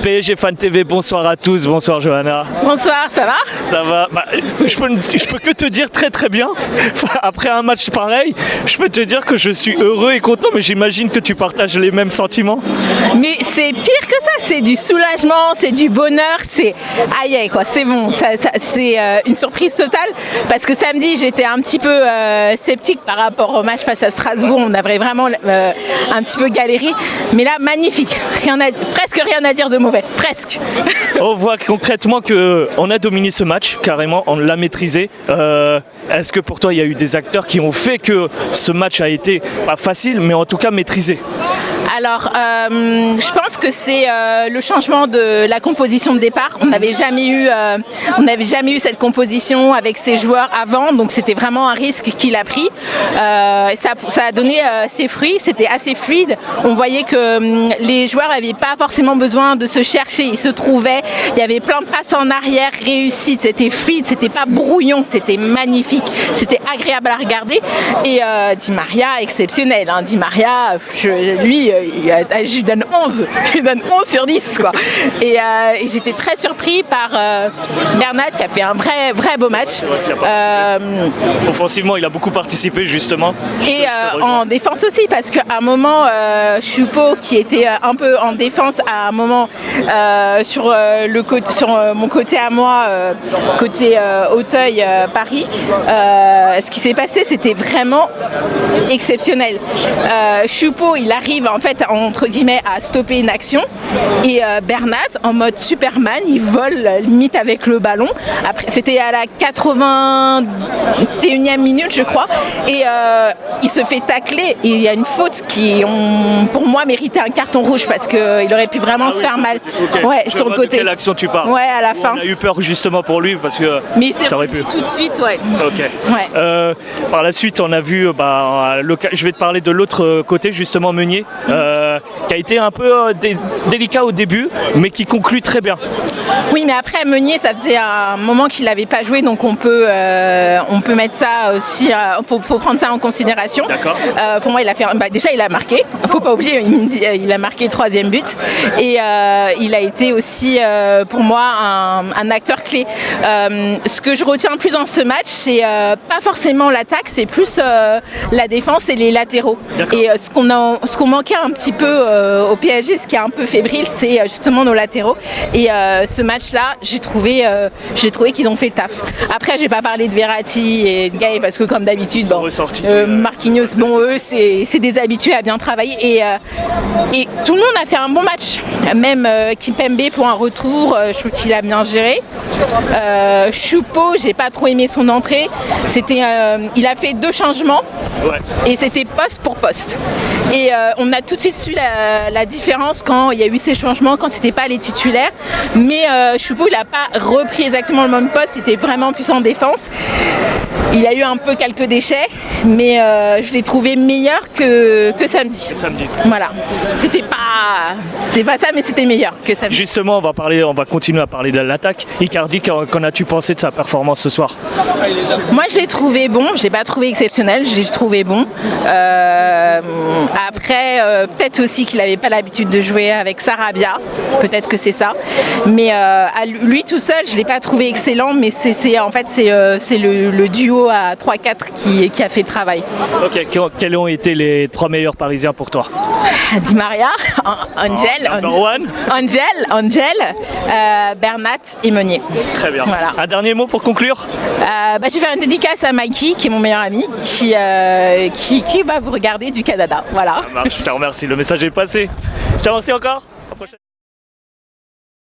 PSG Fan TV, bonsoir à tous, bonsoir Johanna. Bonsoir, ça va? Ça va, je peux que te dire très très bien. Après un match pareil, je peux te dire que je suis heureux et content, mais j'imagine que tu partages les mêmes sentiments. Mais c'est pire que ça, c'est du soulagement, c'est du bonheur, c'est aïe quoi, c'est bon, c'est une surprise totale parce que samedi j'étais un petit peu sceptique par rapport au match face à Strasbourg, on avait vraiment un petit peu galéré, mais là magnifique, presque rien à dire de mauvais, presque. On voit concrètement qu'on a dominé ce match, carrément, on l'a maîtrisé. Est-ce que pour toi il y a eu des acteurs qui ont fait que ce match a été pas facile, mais en tout cas maîtrisé? Alors, je pense que c'est le changement de la composition de départ. On n'avait jamais eu cette composition avec ces joueurs avant, donc c'était vraiment un risque qu'il a pris. Ça a donné ses fruits, c'était assez fluide. On voyait que les joueurs n'avaient pas forcément besoin de se chercher, ils se trouvaient. Il y avait plein de passes en arrière réussies, c'était fluide, c'était pas brouillon, c'était magnifique, c'était agréable à regarder. Et Di Maria, exceptionnel. Hein. Di Maria, lui, je lui donne 11. Je lui donne 11 sur 10 quoi. Et j'étais très surpris par Bernat qui a fait un vrai beau match. Offensivement, il a beaucoup participé justement. Et en défense aussi, parce qu'à un moment, Choupeau qui était un peu en défense, à un moment sur mon côté à moi, côté Auteuil, Paris, ce qui s'est passé, c'était vraiment exceptionnel. Choupeau, il arrive en fait entre guillemets à stopper une action et Bernat en mode Superman, il vole limite avec le ballon. Après, c'était à la 81e minute je crois et il se fait tacler et il y a une faute qui pour moi méritait un carton rouge parce qu'il aurait pu vraiment se faire mal. Okay. Ouais, sur le côté. De quelle action tu parles? Ouais, à la fin. On a eu peur justement pour lui parce que mais ça aurait pu. Tout de suite, ouais. Ok. Ouais. Par la suite, on a vu, je vais te parler de l'autre côté justement, Meunier, qui a été un peu délicat au début, mais qui conclut très bien. Oui, mais après Meunier, ça faisait un moment qu'il n'avait pas joué, donc on peut mettre ça aussi. Faut prendre ça en considération. D'accord. Pour moi, déjà il a marqué. Faut pas oublier, il a marqué le 3e but et il a été aussi pour moi un acteur clé. Ce que je retiens plus dans ce match, c'est pas forcément l'attaque, c'est plus la défense et les latéraux. Et ce qu'on manquait un petit peu au PSG, ce qui est un peu fébrile, c'est justement nos latéraux. Et ce match-là, j'ai trouvé qu'ils ont fait le taf. Après, je vais pas parler de Verratti et de Gaël parce que comme d'habitude, Marquinhos, eux, c'est des habitués à bien travailler. Et tout le monde a fait un bon match. Même Kimpembe pour un retour, je trouve qu'il a bien géré. Choupeau, j'ai pas trop aimé son entrée. Il a fait 2 changements et c'était poste pour poste. Et on a tout de suite su la différence quand il y a eu ces changements, quand c'était pas les titulaires. Mais Choupeau, il n'a pas repris exactement le même poste, il était vraiment puissant en défense. Il a eu un peu quelques déchets, mais je l'ai trouvé meilleur que samedi. Voilà. C'était pas ça, mais c'était meilleur que samedi. Justement, on va continuer à parler de l'attaque. Icardi, qu'en as-tu pensé de sa performance ce soir? Moi, je l'ai trouvé bon. Je l'ai pas trouvé exceptionnel. Je l'ai trouvé bon. Après, peut-être aussi qu'il n'avait pas l'habitude de jouer avec Sarabia. Peut-être que c'est ça. Mais lui tout seul, je l'ai pas trouvé excellent. Mais c'est le duo à 3-4 qui a fait le travail. Ok. Quels ont été les 3 meilleurs Parisiens pour toi? Di Maria, Angel, Bernat et Meunier. Très bien. Voilà. Un dernier mot pour conclure? Je vais faire une dédicace à Mikey, qui est mon meilleur ami, qui va vous regarder du Canada. Voilà. Ça marche, je te remercie. Le message est passé. Je te remercie encore. À la prochaine.